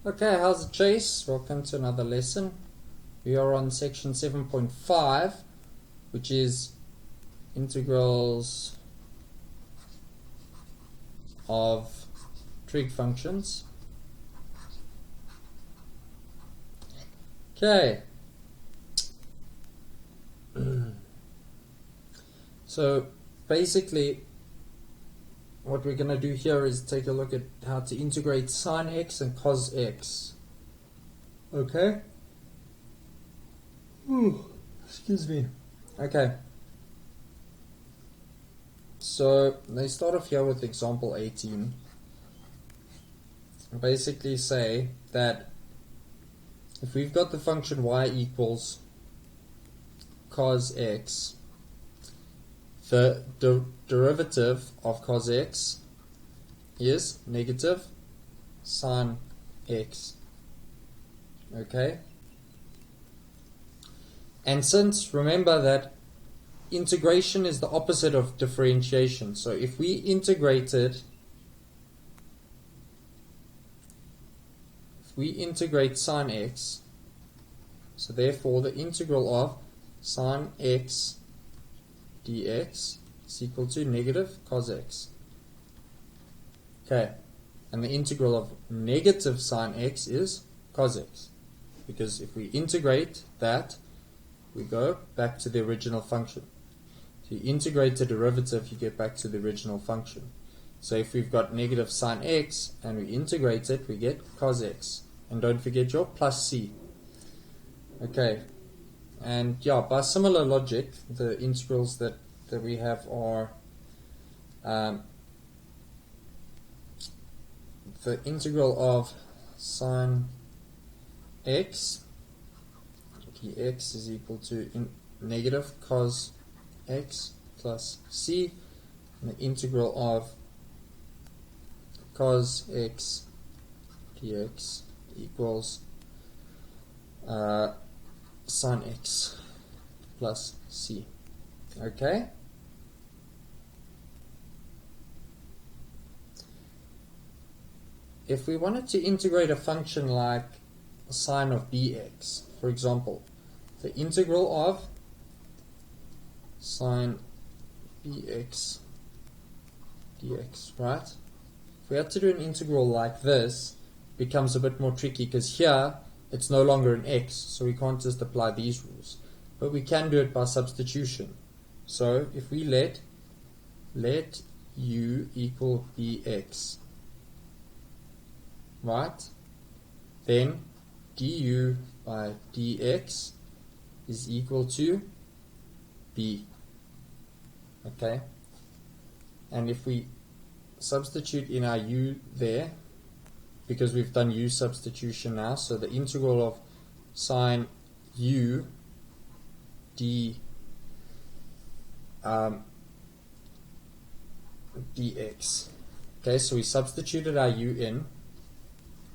Okay, how's it, Chase? Welcome to another lesson. We are on section 7.5, which is integrals of trig functions. Okay. So basically what we're going to do here is take a look at how to integrate sine x and cos x. Okay? Ooh, excuse me. Okay. So they start off here with example 18. Basically say that if we've got the function y equals cos x, the derivative of cos x is negative sine x. Okay? And since, remember that integration is the opposite of differentiation. So if we integrate sine x, so therefore the integral of sine x dx is equal to negative cos x. Okay, and the integral of negative sine x is cos x, because if we integrate that, we go back to the original function. So you integrate the derivative, you get back to the original function. So if we've got negative sine x and we integrate it, we get cos x. And don't forget your plus c. Okay, and yeah, by similar logic, the integrals that we have are the integral of sine x dx is equal to negative cos x plus c, and the integral of cos x dx equals sine x plus c. Okay? If we wanted to integrate a function like sine of bx, for example, the integral of sine bx dx, right? If we had to do an integral like this, it becomes a bit more tricky because here it's no longer an x, so we can't just apply these rules. But we can do it by substitution. So if we let u equal bx, right, then du by dx is equal to b. Okay, and if we substitute in our u there, because we've done u substitution now, so the integral of sine u dx. Okay, so we substituted our u in,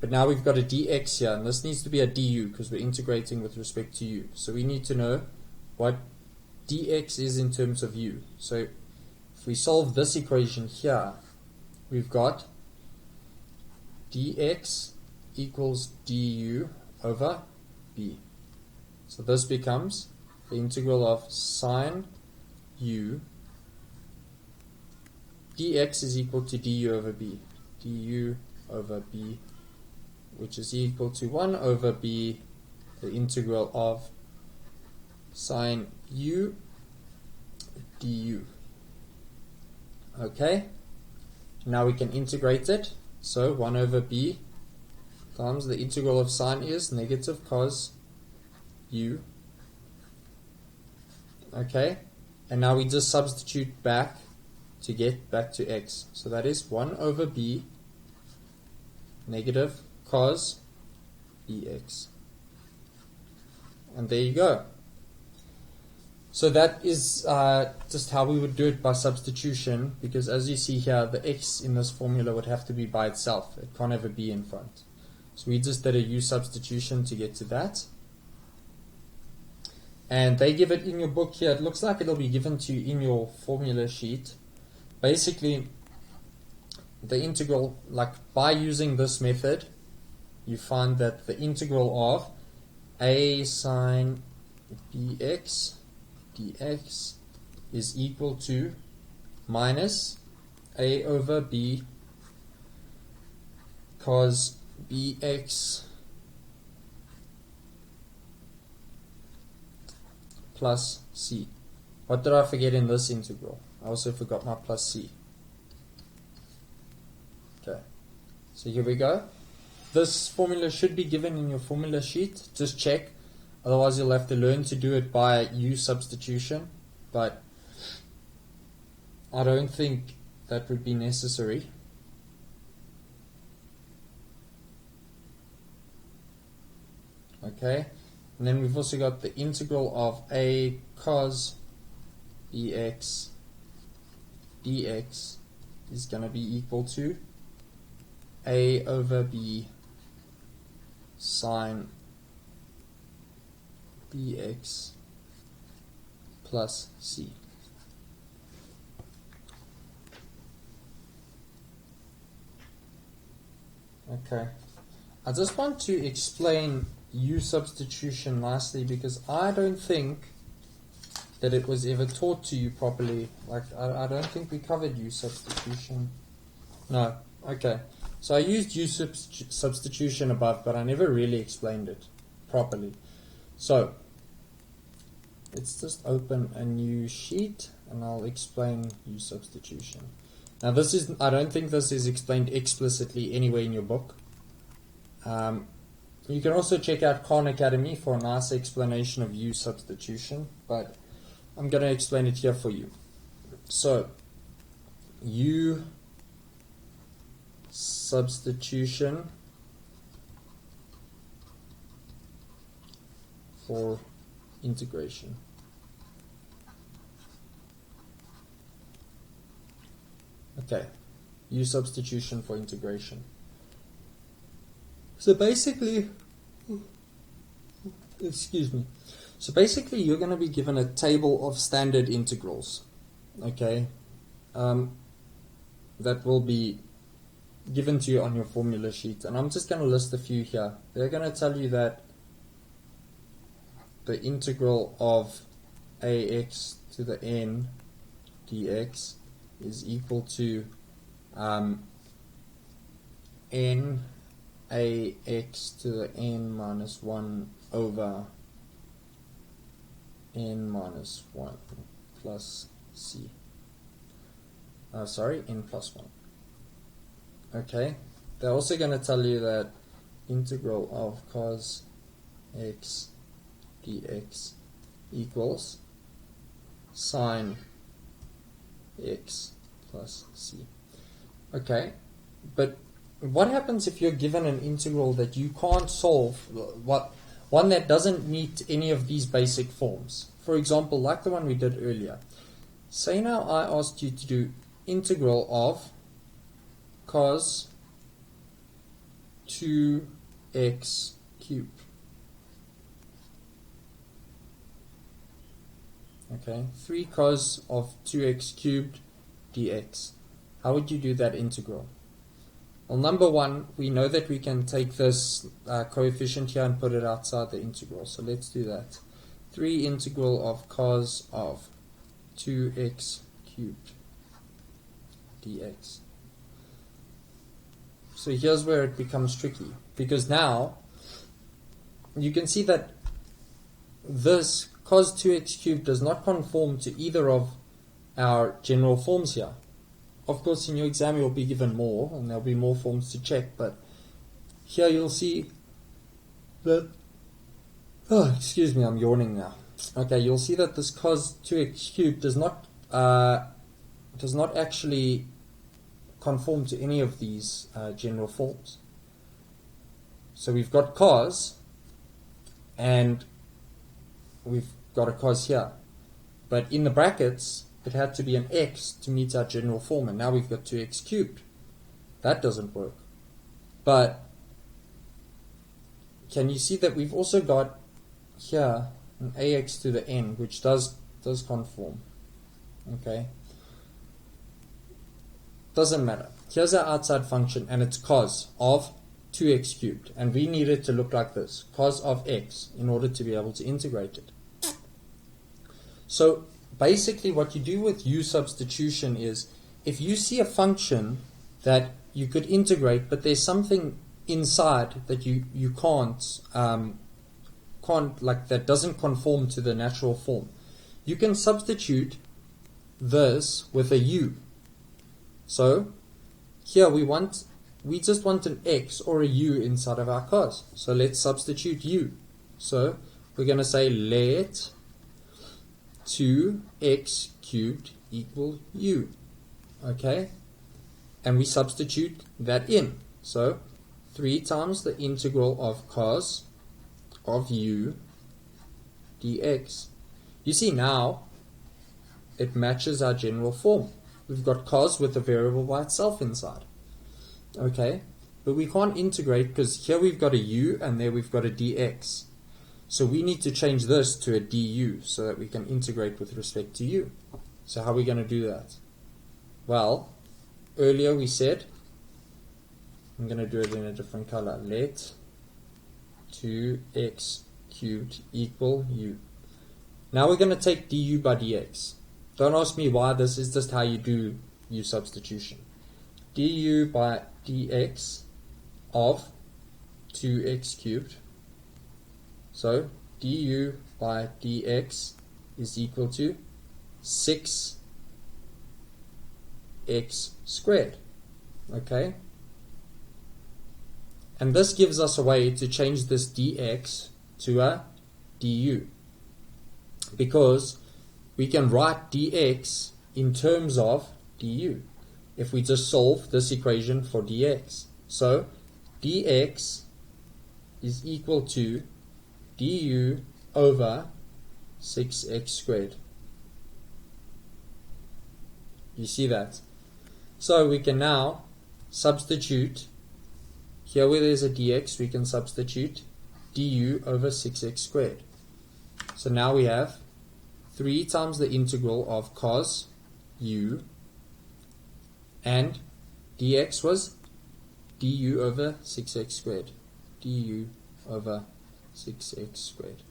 but now we've got a dx here, and this needs to be a du because we're integrating with respect to u. So we need to know what dx is in terms of u. So if we solve this equation here, we've got dx equals du over b. So this becomes the integral of sine u dx is equal to du over b. Du over b, which is equal to 1 over b, the integral of sine u du. Okay, now we can integrate it. So 1 over b times the integral of sine is negative cos u. Okay, and now we just substitute back to get back to x. So that is 1 over b negative cos bx. And there you go. So that is just how we would do it by substitution, because as you see here, the x in this formula would have to be by itself. It can't have a b in front. So we just did a u substitution to get to that. And they give it in your book here. It looks like it'll be given to you in your formula sheet. Basically, the integral, like by using this method, you find that the integral of a sine bx dx is equal to minus a over b cos bx plus c. What did I forget in this integral? I also forgot my plus c. Okay, so here we go. This formula should be given in your formula sheet. Just check. Otherwise you'll have to learn to do it by u substitution. But I don't think that would be necessary. Okay. And then we've also got the integral of a cos bx dx is going to be equal to a over b sine bx plus c. Okay, I just want to explain u substitution nicely because I don't think that it was ever taught to you properly. Like, I don't think we covered u substitution. No. Okay. So I used u substitution above, but I never really explained it properly. So let's just open a new sheet and I'll explain u substitution. Now this is, I don't think this is explained explicitly anywhere in your book. You can also check out Khan Academy for a nice explanation of u substitution, but I'm going to explain it here for you. So u substitution for integration. Okay, u substitution for integration. So basically, excuse me. So basically, you're going to be given a table of standard integrals. Okay, that will be given to you on your formula sheet, and I'm just going to list a few here. They're going to tell you that the integral of ax to the n dx is equal to n ax to the n minus 1 over n minus 1 plus c. Sorry, n plus 1. Okay, they're also going to tell you that integral of cos x dx equals sine x plus c. Okay, but what happens if you're given an integral that you can't solve, one that doesn't meet any of these basic forms? For example, like the one we did earlier. Say now I asked you to do integral of cos 2x cubed. Okay, 3 cos of 2x cubed dx. How would you do that integral? Well, number one, we know that we can take this coefficient here and put it outside the integral. So let's do that. 3 integral of cos of 2x cubed dx. So here's where it becomes tricky, because now you can see that this cos 2x cubed does not conform to either of our general forms here. Of course, in your exam you'll be given more, and there'll be more forms to check, but here you'll see that, oh, excuse me, I'm yawning now. Okay, you'll see that this cos 2x cubed does not actually conform to any of these general forms. So we've got cos, and we've got a cos here, but in the brackets it had to be an x to meet our general form, and now we've got 2x cubed. That doesn't work. But can you see that we've also got here an ax to the n, which does conform. Okay, doesn't matter. Here's our outside function, and it's cos of 2x cubed, and we need it to look like this, cos of x, in order to be able to integrate it. So basically what you do with u substitution is, if you see a function that you could integrate, but there's something inside that you can't like, that doesn't conform to the natural form, you can substitute this with a u. So here we just want an x or a u inside of our cos. So let's substitute u. So we're going to say let 2x cubed equal u. Okay? And we substitute that in. So 3 times the integral of cos of u dx. You see now it matches our general form. We've got cos with a variable by itself inside. Okay, but we can't integrate because here we've got a u and there we've got a dx. So we need to change this to a du so that we can integrate with respect to u. So how are we going to do that? Well, earlier we said, I'm going to do it in a different color. Let 2x cubed equal u. Now we're going to take du by dx. Don't ask me why, this is just how you do u substitution. Du by dx of 2x cubed. So du by dx is equal to 6x squared. Okay? And this gives us a way to change this dx to a du, because we can write dx in terms of du if we just solve this equation for dx. So dx is equal to du over 6x squared. You see that? So we can now substitute, here where there's a dx, we can substitute du over 6x squared. So now we have 3 times the integral of cos u, and dx was du over 6x squared. Du over 6x squared.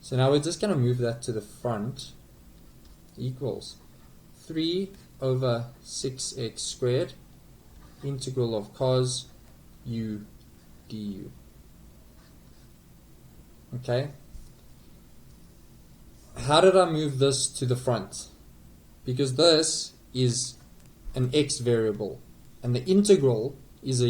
So now we're just going to move that to the front, equals 3 over 6x squared integral of cos u du. Okay? How did I move this to the front? Because this is an x variable, and the integral is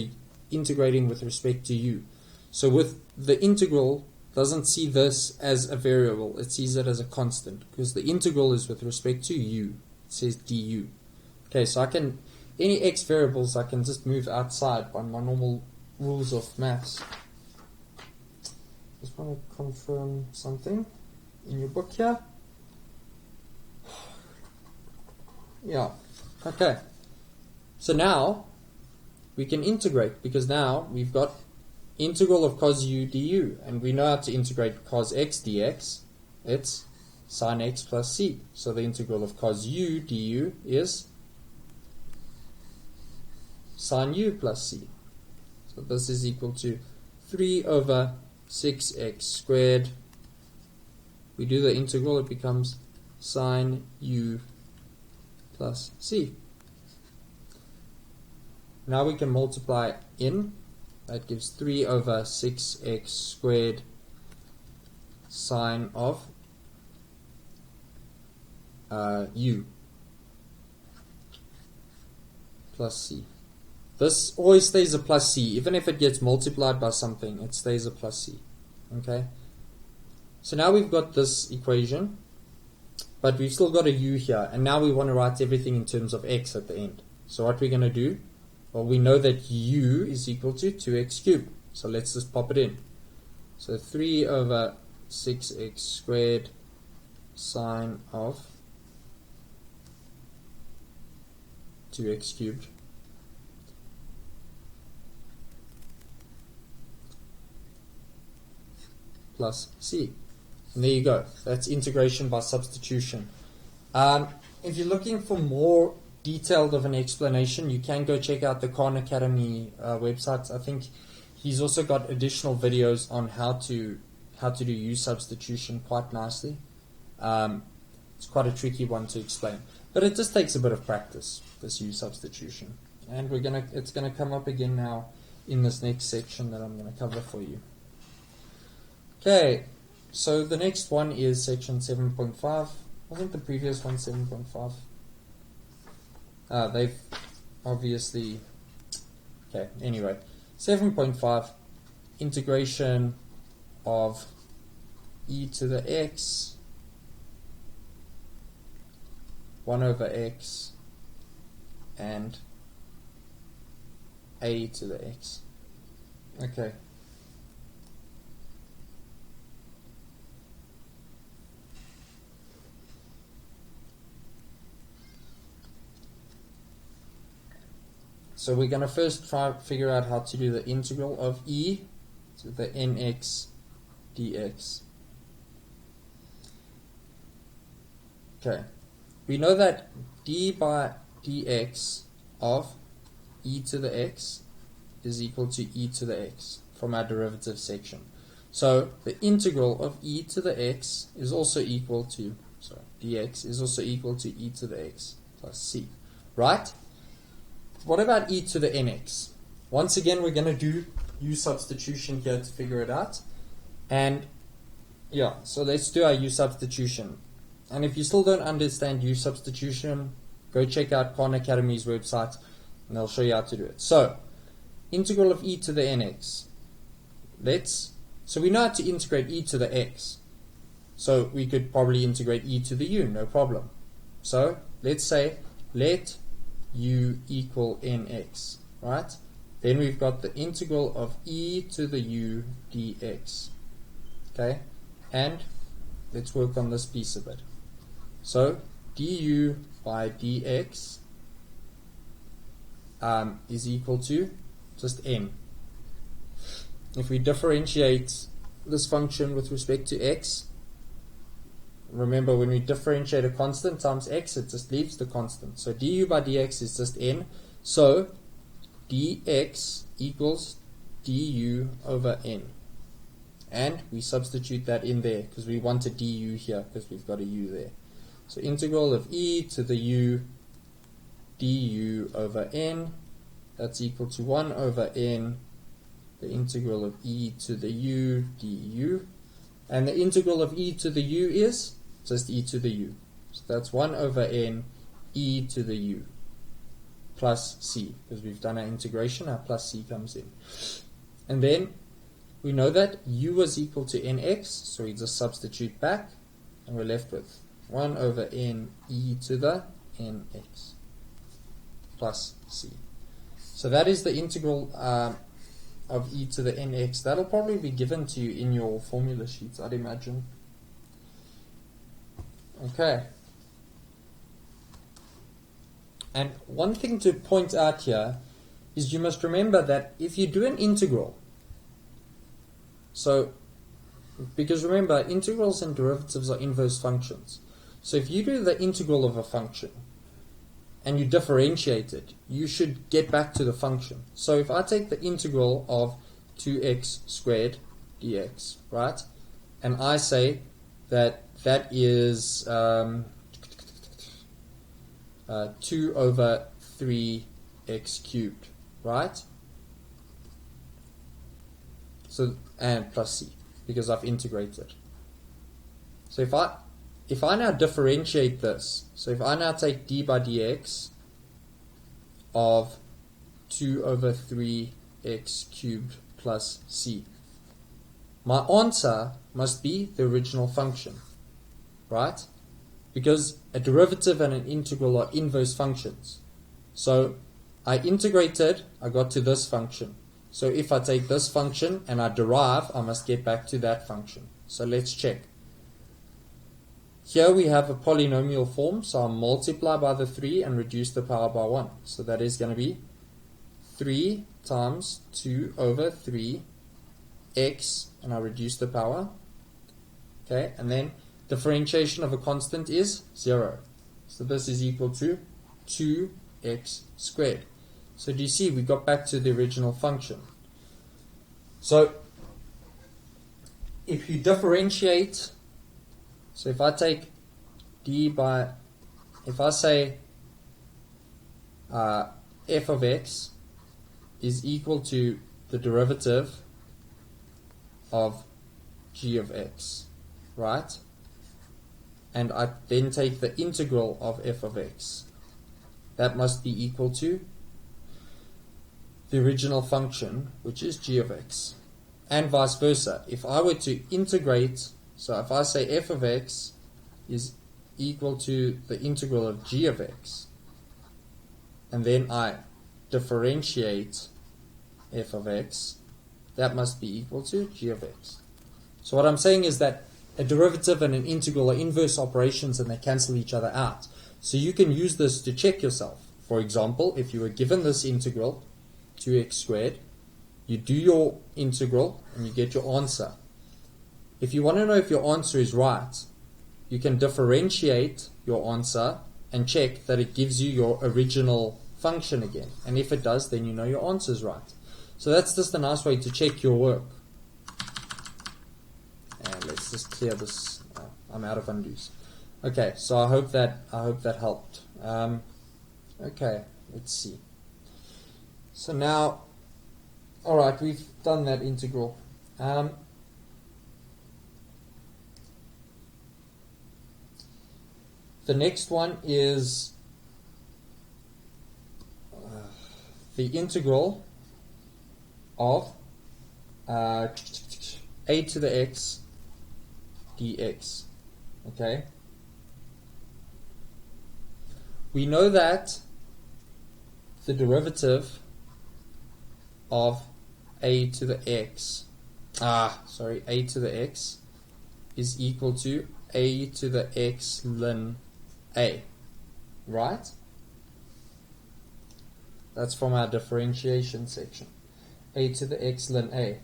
integrating with respect to u. So with the integral doesn't see this as a variable, it sees it as a constant, because the integral is with respect to u. It says du. Okay, so I can, any x variables I can just move outside by my normal rules of maths. Just want to confirm something in your book here. Yeah, okay. So now we can integrate, because now we've got integral of cos u du, and we know how to integrate cos x dx. It's sin x plus c. So the integral of cos u du is sin u plus c. So this is equal to 3 over 6x squared. We do the integral, it becomes sin u plus c. Now we can multiply in. That gives 3 over 6x squared sine of u plus c. This always stays a plus c. Even if it gets multiplied by something, it stays a plus c. Okay? So now we've got this equation, but we've still got a u here, and now we want to write everything in terms of x at the end. So what we're going to do, well, we know that u is equal to 2x cubed. So let's just pop it in. So 3 over 6x squared sine of 2x cubed plus c. And there you go. That's integration by substitution. If you're looking for more detailed of an explanation, you can go check out the Khan Academy website. I think he's also got additional videos on how to do u substitution quite nicely. It's quite a tricky one to explain, but it just takes a bit of practice, this u substitution. And it's gonna come up again now in this next section that I'm gonna cover for you. Okay, so the next one is section 7.5. Wasn't the previous one 7.5? They've obviously... Okay, anyway. 7.5, integration of e to the x 1 over x and a to the x. Okay. So we're going to first try to figure out how to do the integral of e to the nx dx. Okay. We know that d by dx of e to the x is equal to e to the x from our derivative section. So the integral of e to the x is also equal to, dx is also equal to e to the x plus c. Right? What about e to the nx? Once again, we're going to do u substitution here to figure it out. And yeah, so let's do our u substitution. And if you still don't understand u substitution, go check out Khan Academy's website and they'll show you how to do it. So, integral of e to the nx. So we know how to integrate e to the x. So we could probably integrate e to the u, no problem. So let's say let u equal nx, right? Then we've got the integral of e to the u dx. Okay, and let's work on this piece a bit. So du by dx is equal to just n. If we differentiate this function with respect to x, remember when we differentiate a constant times x, it just leaves the constant. So du by dx is just n. So dx equals du over n. And we substitute that in there because we want a du here because we've got a u there. So integral of e to the u du over n, that's equal to 1 over n, the integral of e to the u du. And the integral of e to the u is just e to the u. So that's 1 over n e to the u plus c. Because we've done our integration, our plus c comes in. And then we know that u is equal to nx, so we just substitute back, and we're left with 1 over n e to the nx plus c. So that is the integral of e to the nx. That'll probably be given to you in your formula sheets, I'd imagine. Okay. And one thing to point out here is you must remember that if you do an integral, so because remember, integrals and derivatives are inverse functions. So if you do the integral of a function and you differentiate it, you should get back to the function. So if I take the integral of 2x squared dx, right, and I say that that is 2 over 3x cubed, right? So, and plus c, because I've integrated. So if I now differentiate this, so if I now take d by dx of 2 over 3x cubed plus c, my answer must be the original function, right? Because a derivative and an integral are inverse functions. So I integrated, I got to this function. So if I take this function and I derive, I must get back to that function. So let's check. Here we have a polynomial form, so I'll multiply by the 3 and reduce the power by 1. So that is going to be 3 times 2 over 3x, and I reduce the power. Okay, and then differentiation of a constant is 0. So this is equal to 2x squared. So do you see we got back to the original function? So if you differentiate, so if I take d by, if I say f of x is equal to the derivative of g of x, right? And I then take the integral of f of x. That must be equal to the original function, which is g of x. And vice versa. If I were to integrate, so if I say f of x is equal to the integral of g of x, and then I differentiate f of x, that must be equal to g of x. So what I'm saying is that a derivative and an integral are inverse operations and they cancel each other out. So you can use this to check yourself. For example, if you were given this integral, 2x squared, you do your integral and you get your answer. If you want to know if your answer is right, you can differentiate your answer and check that it gives you your original function again. And if it does, then you know your answer is right. So that's just a nice way to check your work. And let's just clear this. I'm out of undos. Okay, so I hope that helped. Okay, let's see. So now, all right, we've done that integral. The next one is the integral of a to the x dx. Okay. We know that the derivative of a to the x, a to the x is equal to a to the x ln a, right? That's from our differentiation section. A to the x ln a.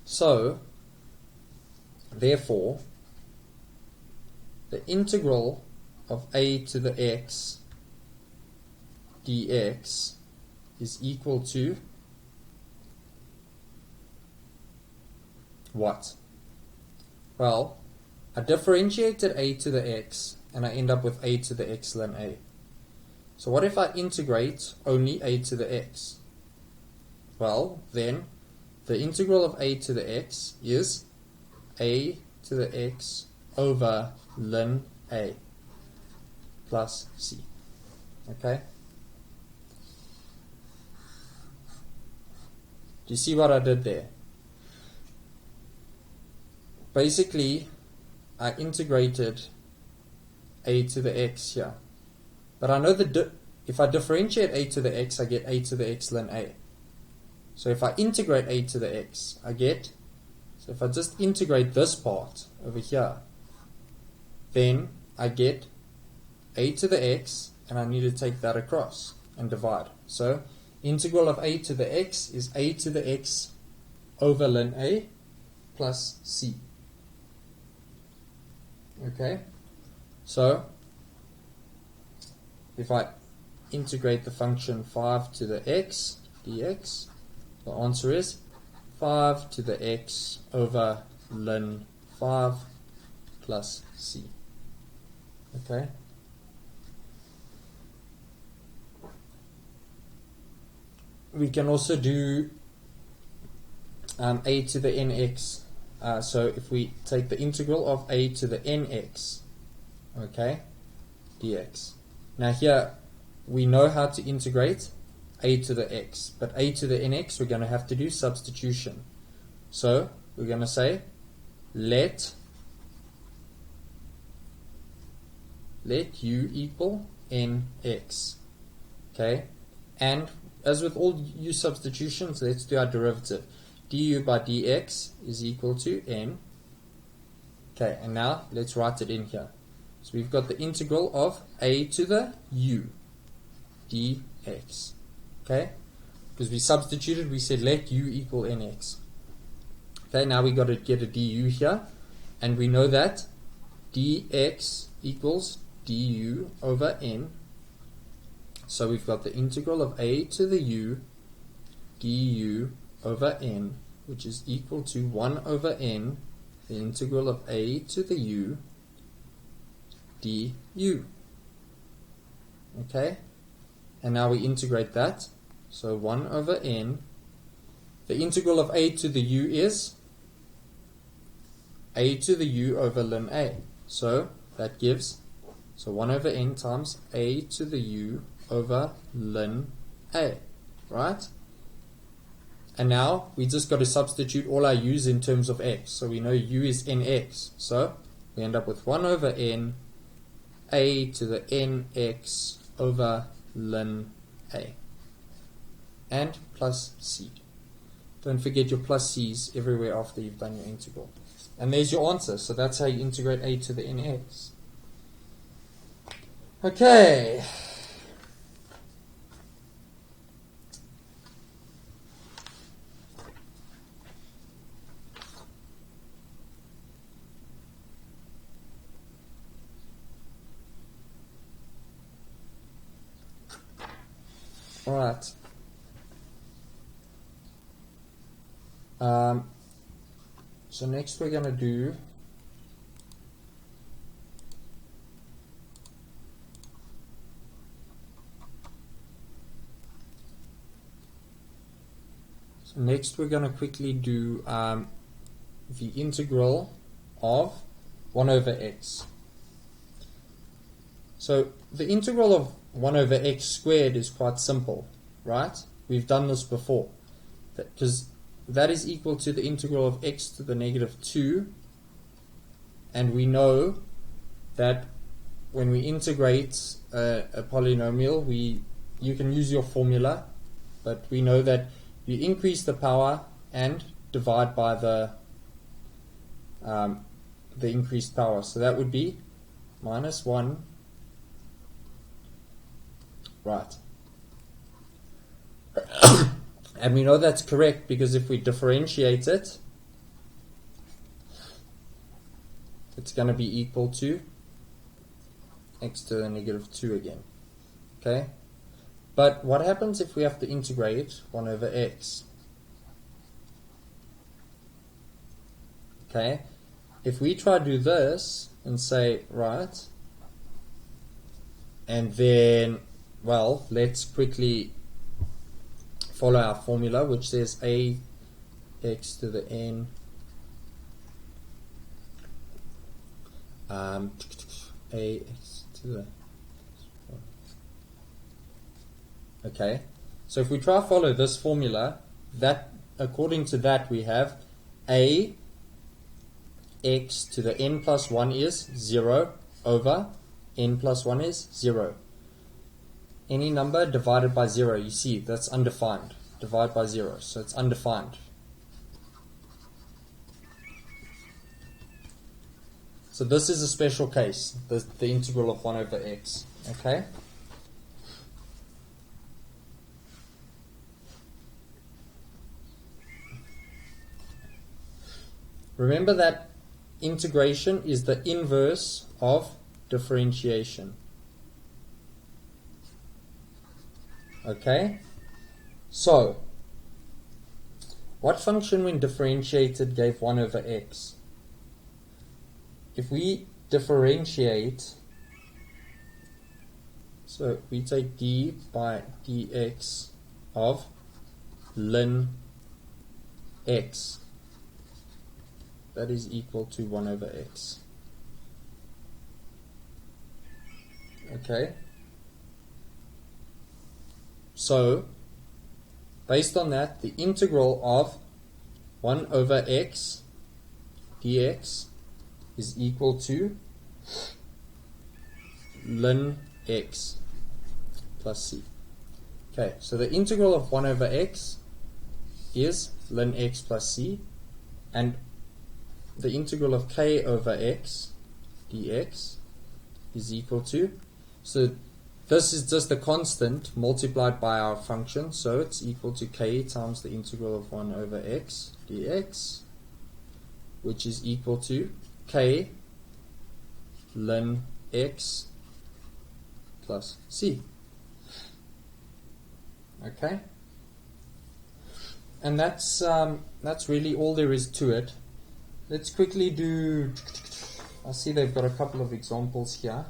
So, therefore, the integral of a to the x dx is equal to what? Well, I differentiated a to the x and I end up with a to the x ln a. So what if I integrate only a to the x? Well, then the integral of a to the x is a to the x over ln a plus c. Okay? Do you see what I did there? Basically, I integrated a to the x here. But I know that if I differentiate a to the x, I get a to the x ln a. So if I integrate a to the x, I get, so if I just integrate this part over here, then I get a to the x, and I need to take that across and divide. So integral of a to the x is a to the x over ln a plus c. Okay, so if I integrate the function 5 to the x dx, the answer is 5 to the x over ln 5 plus c. Okay. We can also do a to the nx. So if we take the integral of a to the nx, okay, dx. Now here we know how to integrate a to the x, but a to the nx we're going to have to do substitution. So we're going to say let u equal nx. Okay, and as with all u substitutions, let's do our derivative. Du by dx is equal to n. Okay, and now let's write it in here. So we've got the integral of a to the u dx. Okay, because we substituted, we said let u equal nx. Okay, now we got to get a du here, and we know that dx equals du over n. So we've got the integral of a to the u du over n, which is equal to 1 over n, the integral of a to the u du. Okay? And now we integrate that. So 1 over n. The integral of a to the u is a to the u over ln a. So that gives, so 1 over n times a to the u over ln a. Right? And now we just got to substitute all our u's in terms of x. So we know u is nx. So we end up with 1 over n a to the nx over ln a. And plus c. Don't forget your plus c's everywhere after you've done your integral. And there's your answer. So that's how you integrate a to the nx. Okay. Alright. So next we're going to do quickly do the integral of 1 over x. So the integral of 1 over x squared is quite simple, right? We've done this before. Because that is equal to the integral of x to the negative 2. And we know that when we integrate a polynomial, you can use your formula, but we know that you increase the power and divide by the increased power. So that would be minus 1. Right. And we know that's correct because if we differentiate it, it's going to be equal to x to the negative 2 again. Okay? But what happens if we have to integrate 1 over x? Okay? If we try to do this and say, right, and then, well, let's quickly follow our formula, which says a x to the n a x to the, okay, so if we try to follow this formula, that according to that we have a x to the n plus 1 is 0 over n plus 1 is 0. Any number divided by 0, you see, that's undefined. Divide by 0, so it's undefined. So this is a special case, the integral of 1 over x. Okay? Remember that integration is the inverse of differentiation. Okay? So, what function when differentiated gave 1 over x? If we differentiate, so we take d by dx of ln x, that is equal to 1 over x. Okay? So, based on that, the integral of 1 over x dx is equal to ln x plus c. Okay, so the integral of 1 over x is ln x plus c, and the integral of k over x dx is equal to, so this is just a constant multiplied by our function, so it's equal to k times the integral of 1 over x dx, which is equal to k ln x plus c. Okay, and that's really all there is to it. Let's quickly do. I see they've got a couple of examples here.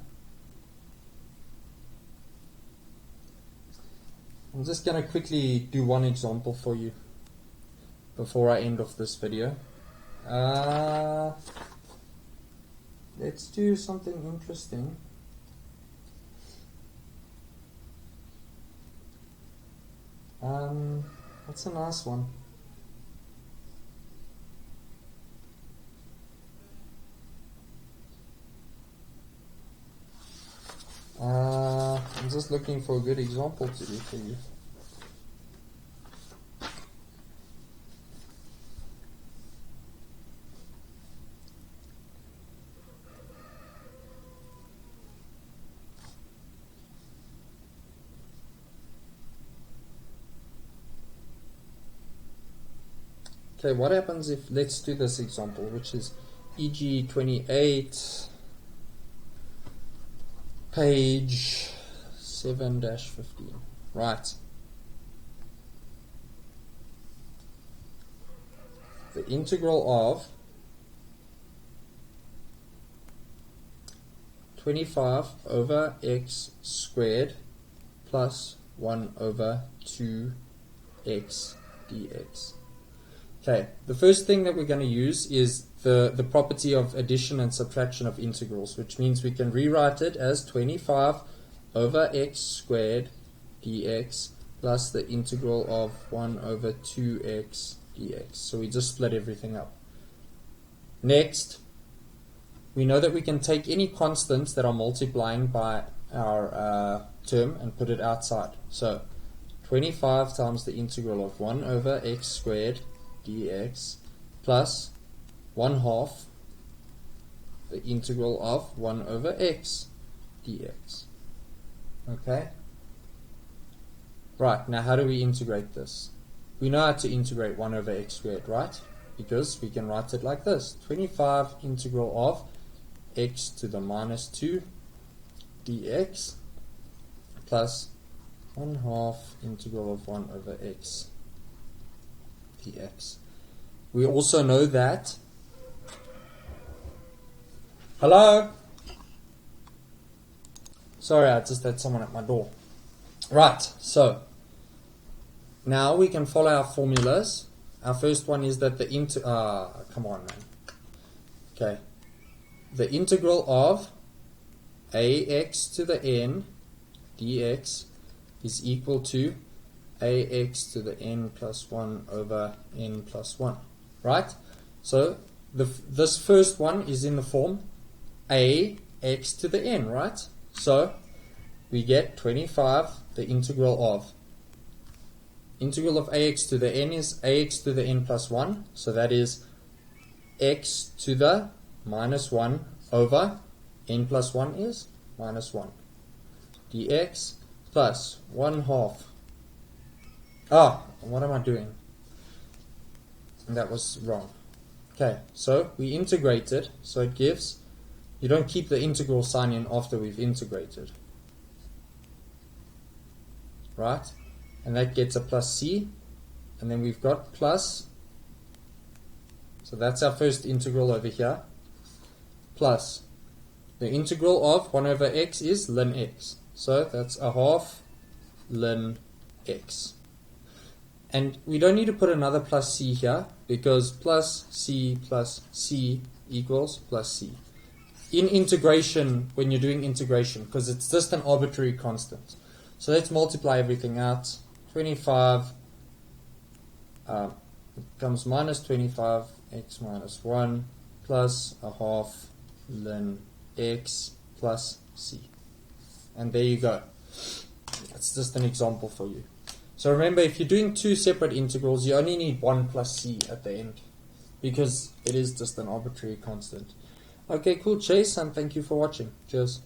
I'm just going to quickly do one example for you before I end off this video. Let's do something interesting. What's a nice one? I'm just looking for a good example to do for you. Okay, what happens if, let's do this example, which is EG 28, page 7-15. Right. The integral of 25 over x squared plus 1 over 2x dx. Okay, the first thing that we're going to use is the property of addition and subtraction of integrals, which means we can rewrite it as 25 over x squared dx plus the integral of 1 over 2x dx. So we just split everything up. Next, we know that we can take any constants that are multiplying by our term and put it outside. So 25 times the integral of 1 over x squared dx plus 1/2 the integral of 1 over x dx. Okay? Right, now how do we integrate this? We know how to integrate 1 over x squared, right? Because we can write it like this. 25 integral of x to the minus 2 dx plus 1/2 integral of 1 over x dx. We also know that. Hello? Sorry, I just had someone at my door. Right, so now we can follow our formulas. Our first one is that the come on, man. Okay. The integral of ax to the n dx is equal to ax to the n plus 1 over n plus 1. Right? So this first one is in the form ax to the n, right? So we get 25, the integral of ax to the n is ax to the n plus 1. So that is x to the minus 1 over n plus 1 is minus 1 dx plus 1/2. What am I doing? That was wrong. Okay, so we integrate it, so it gives, you don't keep the integral sign in after we've integrated. Right? And that gets a plus c, and then we've got plus, so that's our first integral over here, plus the integral of 1 over x is ln x. So that's 1/2 ln x. And we don't need to put another plus c here, because plus c equals plus c. In integration, when you're doing integration, because it's just an arbitrary constant. So let's multiply everything out. 25 becomes minus 25 x minus 1 plus 1/2 ln x plus c. And there you go. That's just an example for you. So remember, if you're doing two separate integrals, you only need 1 plus c at the end, because it is just an arbitrary constant. Okay, cool, Chase, and thank you for watching. Cheers.